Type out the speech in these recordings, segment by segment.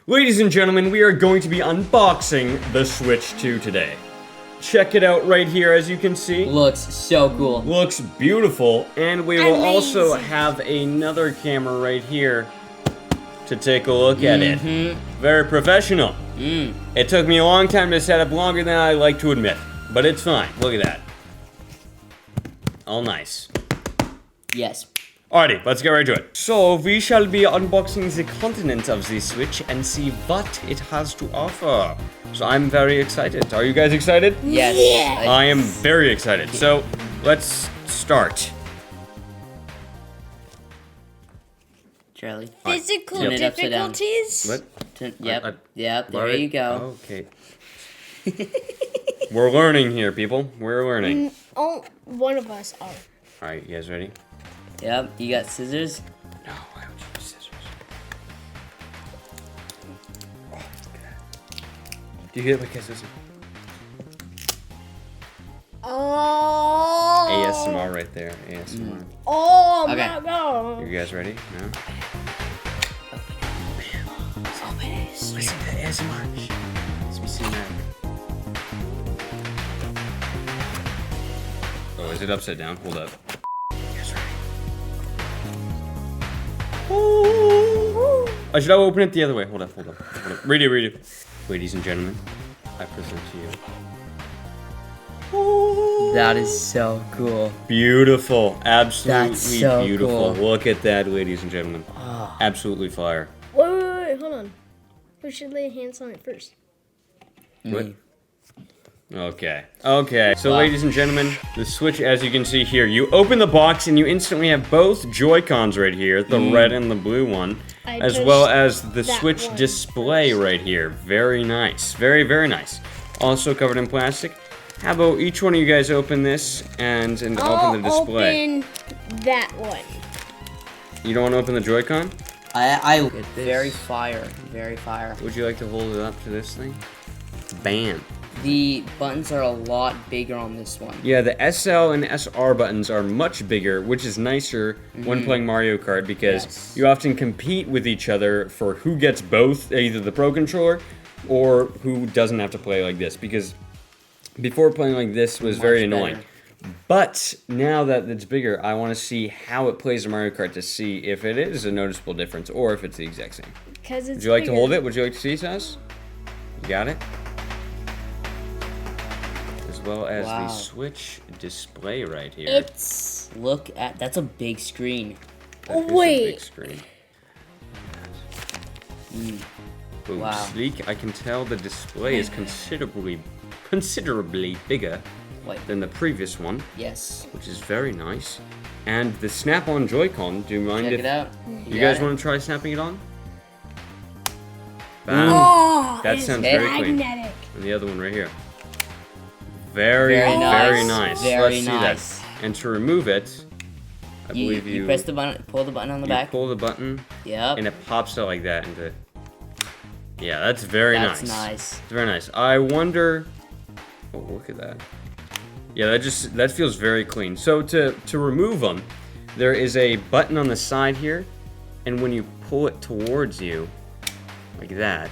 Ladies and gentlemen, we are going to be unboxing the Switch 2 today. Check it out right here, as you can see. Looks so cool. Looks beautiful, and we will also have another camera right here to take a look at it. Very professional. It took me a long time to set up, longer than I like to admit, but it's fine. Look at that. All nice. Yes. Alrighty, let's get right to it. So, we shall be unboxing the content of the Switch and see what it has to offer. So, I'm very excited. Are you guys excited? Yes. Yeah. I am very excited. So, let's start. Charlie. Physical Turn it upside down. difficulties? What? Yep, there you go. Okay. We're learning here, people. We're learning. Oh, one of us are. Alright, you guys ready? Yep, you got scissors? No, I don't use scissors. Oh, look at that. Do you get my kisses? Oh. ASMR right there. ASMR. Oh Okay. my god. You guys ready? No? Open it. Listen to the ASMR. Let's be cinematic. Oh, is it upside down? Hold up. You guys ready? Oh, should I open it the other way? Hold up. Read it. Ladies and gentlemen, I present to you. That is so cool. Beautiful. Absolutely That's so beautiful. cool. Look at that, ladies and gentlemen. Absolutely fire. Wait, hold on. We should lay hands on it first. What? Okay. So, Wow. ladies and gentlemen, the Switch, as you can see here, you open the box and you instantly have both Joy-Cons right here, the red and the blue one, as well as the Switch one display right here. Very nice. Very, very nice. Also covered in plastic. How about each one of you guys open this and open the display? Open that one. You don't want to open the Joy-Con? I very fire. Would you like to hold it up to this thing? Bam. The buttons are a lot bigger on this one. Yeah, the SL and SR buttons are much bigger, which is nicer when playing Mario Kart because you often compete with each other for who gets both, either the Pro Controller or who doesn't have to play like this. Because before playing like this was very annoying. better. But now that it's bigger, I want to see how it plays in Mario Kart to see if it is a noticeable difference or if it's the exact same. Because it's Would you like to bigger. hold it? Would you like to see, Sas? You got it? As well as Wow. the Switch display right here. It's. Look at that's a big screen. That is a wait. big screen. Oh, Wow. sleek. I can tell the display is considerably bigger Wait. than the previous one, Yes. which is very nice. And the snap-on Joy-Con, do you mind Check if it out. you guys want to try snapping it on? Bam. Oh, That it's sounds very clean. magnetic. And the other one right here. Very Very nice. nice. Very Let's see nice. that. And to remove it, I believe You press the button, pull the button on the you back. pull the button, Yep. and it pops out like that into. Yeah, that's very That's nice. nice. It's very nice. I wonder. Oh, look at that. Yeah, that feels very clean. So to remove them, there is a button on the side here, and when you pull it towards you, like that,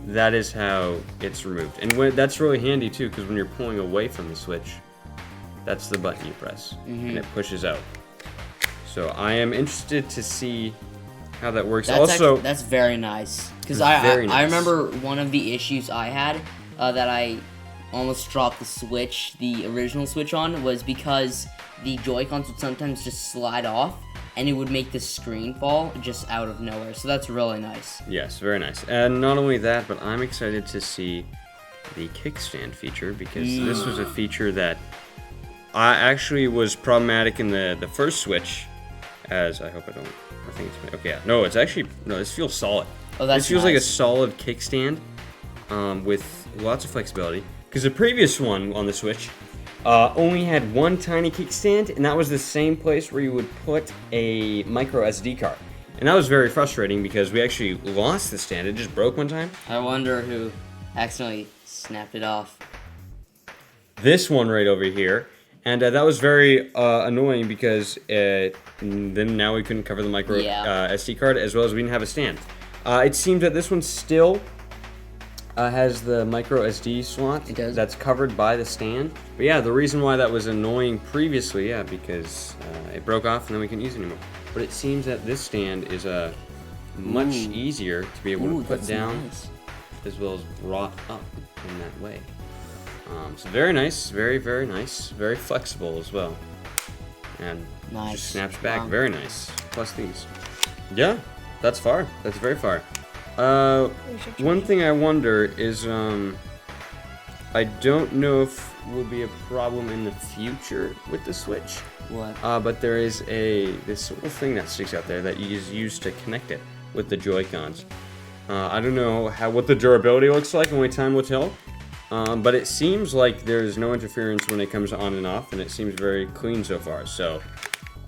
that is how it's removed. And that's really handy too, because when you're pulling away from the Switch, that's the button you press, and it pushes out. So I am interested to see how that works. That's very nice. Because Very I nice. remember one of the issues I had that I almost dropped the Switch, the original Switch on, was because the Joy-Cons would sometimes just slide off and it would make the screen fall just out of nowhere. So that's really nice. Yes, very nice. And not only that, but I'm excited to see the kickstand feature, because this was a feature that I actually was problematic in the first Switch, as I hope I think it's, okay, yeah. No, it's actually, no, this feels solid. Oh, that's This feels like a nice. solid kickstand with lots of flexibility. Because the previous one on the Switch only had one tiny kickstand, and that was the same place where you would put a micro SD card. And that was very frustrating because we actually lost the stand. It just broke one time. I wonder who accidentally snapped it off. This one right over here. And that was very annoying because then now we couldn't cover the micro Yeah. SD card, as well as we didn't have a stand. It seems that this one still has the micro SD slot. It does. That's covered by the stand. But yeah, the reason why that was annoying previously, because it broke off and then we couldn't use it anymore. But it seems that this stand is much easier to be able to put down, nice. as well as brought up in that way. So very nice, very, very nice, very flexible as well. And Nice. just snaps back, Wow. very nice. Plus these. Yeah, that's far. That's very far. One thing I wonder is, I don't know if will be a problem in the future with the Switch. What? But there is this little thing that sticks out there that you use to connect it with the Joy-Cons. I don't know what the durability looks like, only time will tell. But it seems like there's no interference when it comes on and off, and it seems very clean so far. So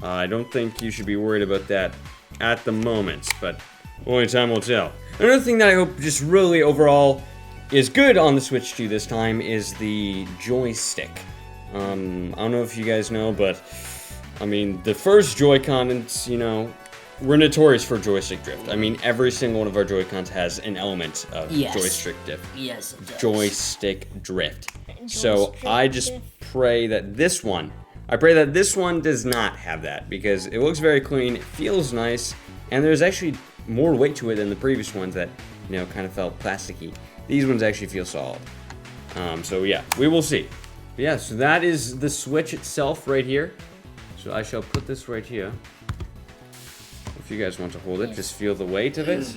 I don't think you should be worried about that at the moment, but only time will tell. Another thing that I hope just really overall is good on the Switch 2 this time is the joystick. I don't know if you guys know, but I mean, the first Joy-Con, it's, we're notorious for joystick drift. I mean, every single one of our Joy-Cons has an element of joystick drift. Yes, it does. Joystick drift. So I just pray that this one does not have that, because it looks very clean, it feels nice, and there's actually more weight to it than the previous ones that, kind of felt plasticky. These ones actually feel solid. So yeah, we will see. But yeah, so that is the Switch itself right here. So I shall put this right here. If you guys want to hold it, just feel the weight of it.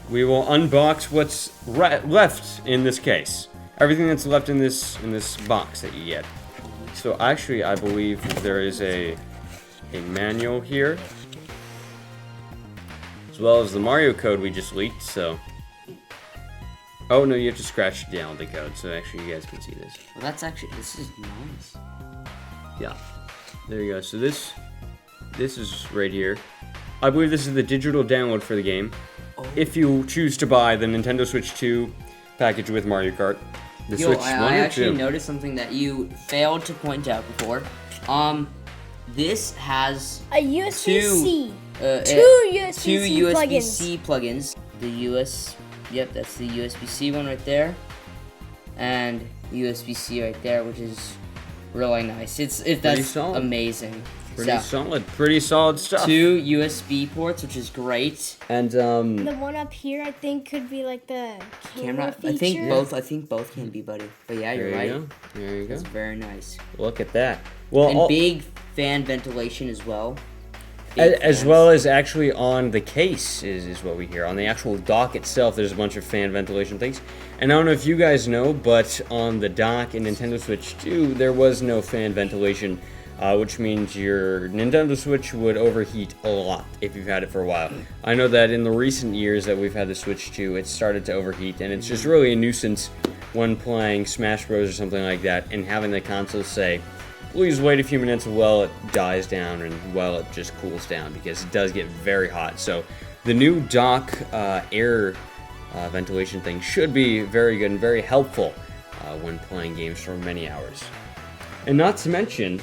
We will unbox what's left in this case. Everything that's left in this box that you get. So actually, I believe there is a manual here, as well as the Mario code we just leaked. So, oh no, you have to scratch down the code. So actually, you guys can see this. Well, this is nice. Yeah, there you go. So this is right here. I believe this is the digital download for the game. If you choose to buy the Nintendo Switch 2 package with Mario Kart. The Switch 1 I or actually 2? noticed something that you failed to point out before. This has A USB-C. two USB-C USB-C plugins. Yep, that's the USB-C one right there, and USB-C right there, which is really nice. That's solid. Amazing. Pretty solid stuff. 2 USB ports, which is great. And The one up here, I think, could be like the camera feature. I think both can be, buddy. But yeah, you're right. There you go. That's very nice. Look at that. Well, And big fan ventilation as well. as well as actually on the case is what we hear. On the actual dock itself, there's a bunch of fan ventilation things. And I don't know if you guys know, but on the dock in Nintendo Switch 2, there was no fan ventilation, which means your Nintendo Switch would overheat a lot if you've had it for a while. I know that in the recent years that we've had the Switch 2, it's started to overheat, and it's just really a nuisance when playing Smash Bros. Or something like that, and having the console say, please wait a few minutes while it dies down and while it just cools down, because it does get very hot. So the new dock air ventilation thing should be very good and very helpful when playing games for many hours. And not to mention,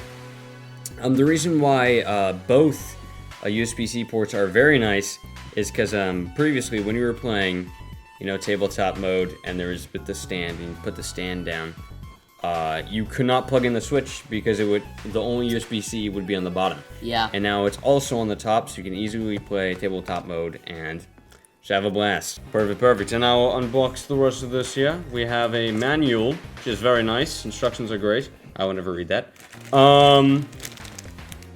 the reason why both USB-C ports are very nice is because previously when you were playing, tabletop mode, and there was with the stand, and you put the stand down, you could not plug in the Switch because the only USB-C would be on the bottom. Yeah. And now it's also on the top, so you can easily play tabletop mode and just have a blast. Perfect. And I'll unbox the rest of this here. We have a manual, which is very nice. Instructions are great. I will never read that.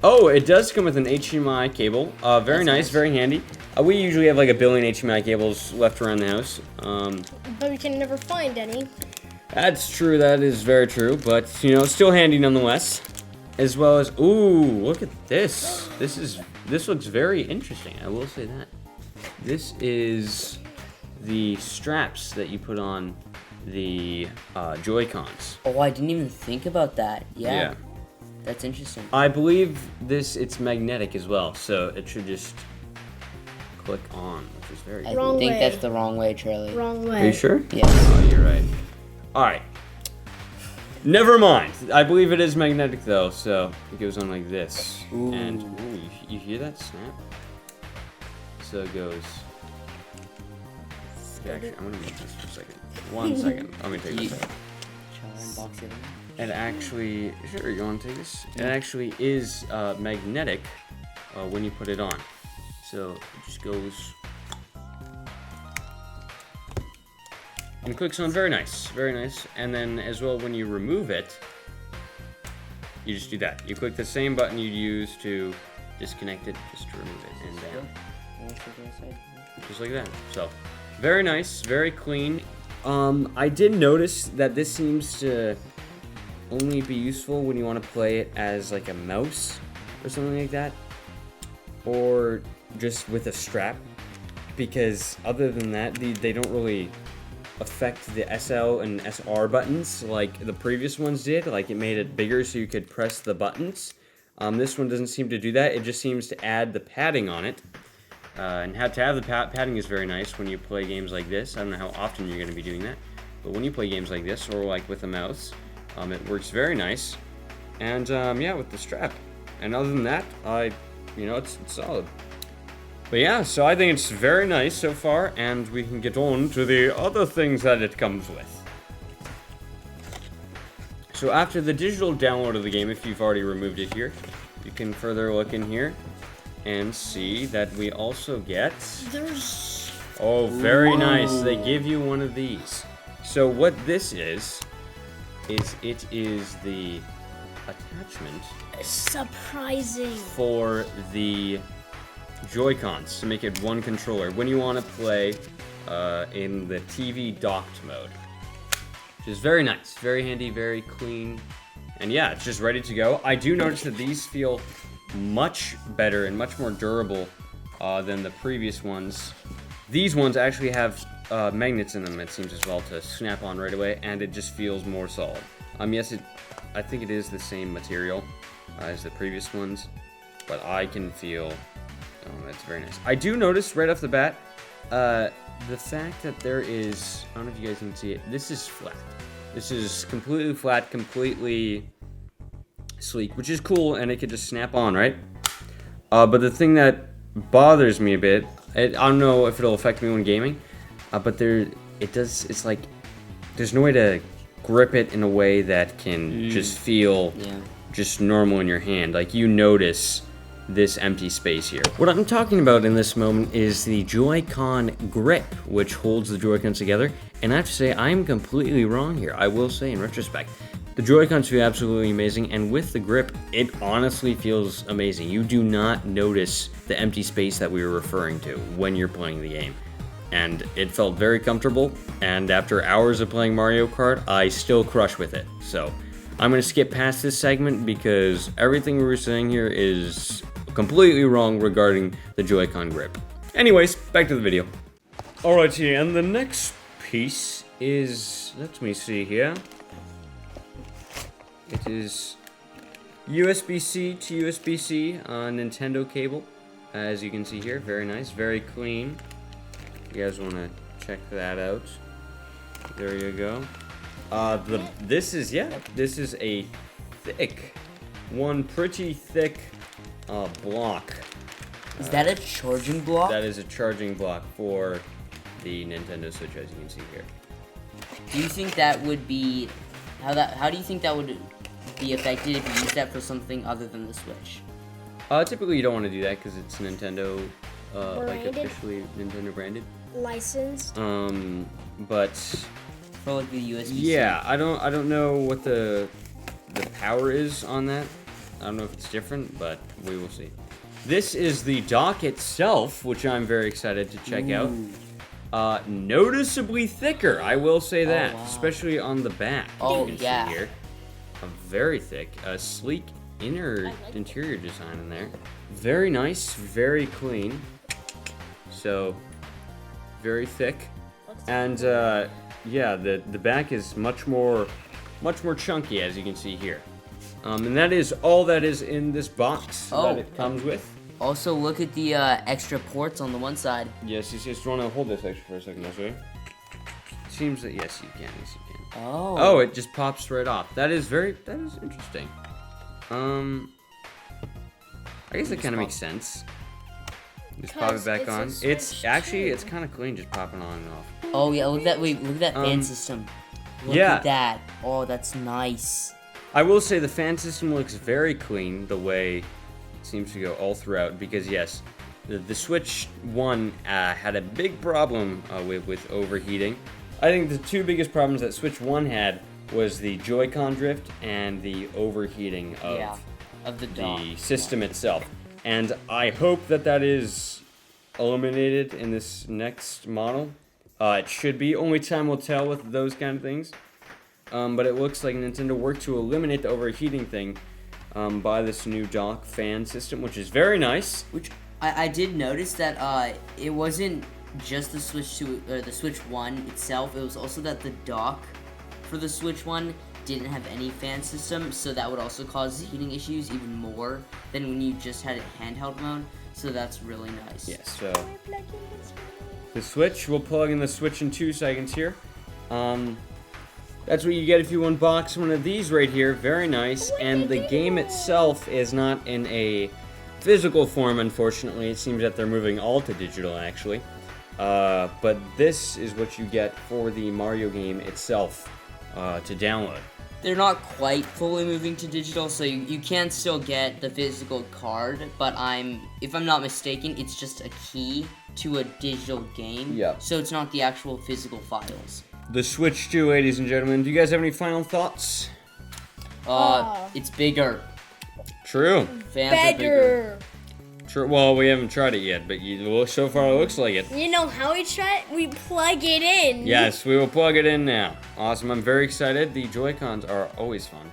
Oh, it does come with an HDMI cable. Very nice, very handy. We usually have like a billion HDMI cables left around the house. But we can never find any. That's true, that is very true, but, still handy nonetheless. As well as, ooh, look at this. This looks very interesting, I will say that. This is the straps that you put on the Joy-Cons. Oh, I didn't even think about that. Yeah. That's interesting. I believe it's magnetic as well, so it should just click on, which is very I cool. think way. that's the wrong way, Charlie. Wrong way. Are you sure? Yes. Oh, you're right. Alright. Never mind. I believe it is magnetic though, so it goes on like this. Ooh. And, ooh, you hear that snap? So it goes Yeah, actually, I'm gonna use this for a second. 1 second. I'm gonna take this out. Shall I unbox it? It actually, sure, you want to take this? It actually is magnetic when you put it on. So it just goes and clicks on. Very nice, very nice. And then as well, when you remove it, you just do that. You click the same button you'd use to disconnect it, just to remove it, and down. Just like that. So, very nice, very clean. I did notice that this seems to only be useful when you want to play it as like a mouse or something like that, or just with a strap, because other than that, they don't really affect the SL and SR buttons like the previous ones did. Like, it made it bigger so you could press the buttons. This one doesn't seem to do that. It just seems to add the padding on it. And to have the padding is very nice when you play games like this. I don't know how often you're going to be doing that, but when you play games like this or like with a mouse, it works very nice. And yeah, with the strap. And other than that, it's solid. But yeah, so I think it's very nice so far, and we can get on to the other things that it comes with. So after the digital download of the game, if you've already removed it here, you can further look in here and see that we also get... Oh, very nice. They give you one of these. So what this is it is the attachment... Surprising. ...for the JoyCons to make it one controller when you want to play in the TV docked mode. Which is very nice, very handy, very clean. And yeah, it's just ready to go. I do notice that these feel much better and much more durable than the previous ones. These ones actually have magnets in them, it seems, as well, to snap on right away, and it just feels more solid. Yes, I think it is the same material as the previous ones, but I can feel... Oh, that's very nice. I do notice right off the bat, the fact that there is... I don't know if you guys can see it. This is flat. This is completely flat, completely sleek, which is cool, and it could just snap on, right? But the thing that bothers me a bit, I don't know if it'll affect me when gaming, but it's like, there's no way to grip it in a way that can just feel just normal in your hand. Like, you notice this empty space here. What I'm talking about in this moment is the JoyCon Grip, which holds the Joy-Cons together, and I have to say, I'm completely wrong here, I will say in retrospect. The Joy-Cons feel absolutely amazing, and with the grip, it honestly feels amazing. You do not notice the empty space that we were referring to when you're playing the game. And it felt very comfortable, and after hours of playing Mario Kart, I still crush with it. So, I'm going to skip past this segment because everything we were saying here is completely wrong regarding the JoyCon Grip. Anyways, back to the video. Alrighty, and the next piece is, let me see here. It is USB-C to USB-C Nintendo cable, as you can see here. Very nice, very clean. You guys want to check that out? There you go. This is a thick, pretty thick block. Is that a charging block? That is a charging block for the Nintendo Switch, as you can see here. Do you think that would be how do you think that would be affected if you use that for something other than the Switch? Typically you don't want to do that because it's Nintendo, like Branded? officially Nintendo branded. Licensed. But For like the USB-C? yeah, I don't know what the power is on that. I don't know if it's different, but we will see. This is the dock itself, which I'm very excited to check out. Noticeably thicker, I will say that, wow. especially on the back. Oh, you can yeah. see here. Very thick, a sleek interior design in there. Very nice, very clean. So, very thick, and yeah, the back is much more chunky, as you can see here. And that is all that is in this box that it comes with. Also, look at the extra ports on the one side. Yes, you just want to hold this extra for a second, I'll show you. Seems that yes, you can. Oh. Oh, it just pops right off. That is interesting. I guess that kind of makes sense. Just pop it 'Cause back it's a on. Switch It's actually, 2. it's kind of clean just popping on and off. Oh yeah, look at that. Wait, look at that fan Um, system. Look yeah. at that. Oh, that's nice. I will say the fan system looks very clean the way it seems to go all throughout because yes, the Switch 1 had a big problem with overheating. I think the two biggest problems that Switch 1 had was the JoyCon drift and the overheating Of the dock. the system itself. And I hope that that is eliminated in this next model. It should be. Only time will tell with those kind of things. But it looks like Nintendo worked to eliminate the overheating thing by this new dock fan system, which is very nice. Which I did notice that it wasn't just the Switch 2 or the Switch 1 itself. It was also that the dock for the Switch 1 didn't have any fan system, so that would also cause heating issues even more than when you just had it handheld mode. So that's really nice. Yes, so the Switch, we'll plug in the Switch in 2 seconds here. That's what you get if you unbox one of these right here. Very nice. And the game itself is not in a physical form, unfortunately. It seems that they're moving all to digital, actually. But this is what you get for the Mario game itself to download. They're not quite fully moving to digital, so you can still get the physical card, but if I'm not mistaken, it's just a key to a digital game. Yep. So it's not the actual physical files. The Switch 2, ladies and gentlemen. Do you guys have any final thoughts? It's bigger. True. Fans are bigger. True. Well, we haven't tried it yet, but so far it looks like it. You know how we try it? We plug it in. Yes, we will plug it in now. Awesome. I'm very excited. The Joy-Cons are always fun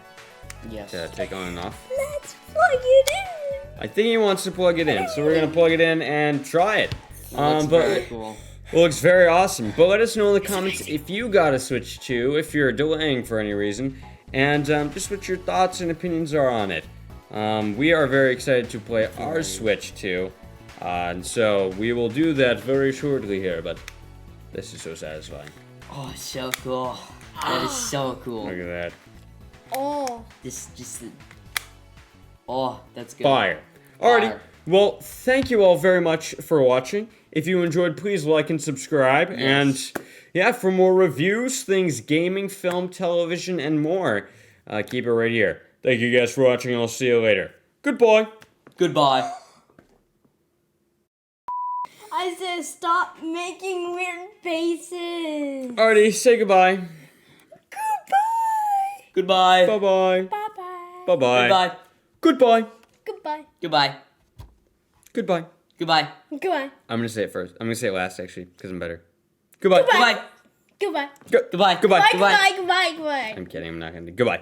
Yes. to take on and off. Let's plug it in. I think he wants to plug it in, so we're going to plug it in and try it. Looks very cool. It looks very awesome. But let us know in the comments if you got a Switch 2, if you're delaying for any reason, and just what your thoughts and opinions are on it. We are very excited to play our Switch 2, and so we will do that very shortly here, but this is so satisfying. Oh, so cool. That is so cool. Look at that. Oh. Oh, that's good. Fire. Alrighty, Fire. well, thank you all very much for watching. If you enjoyed, please like and subscribe, and yeah, for more reviews, things gaming, film, television, and more, keep it right here. Thank you guys for watching, and I'll see you later. Goodbye. Goodbye. I said stop making weird faces. Alrighty, say goodbye. Goodbye. Goodbye. Bye-bye. Bye-bye. Bye-bye. Goodbye. Goodbye. Goodbye. Goodbye. Goodbye. Goodbye. Goodbye. I'm gonna say it first. I'm gonna say it last, actually, because I'm better. Goodbye. Goodbye. Goodbye. Goodbye. Goodbye. Goodbye. Goodbye. Goodbye. Goodbye. I'm kidding. I'm not gonna do. Goodbye.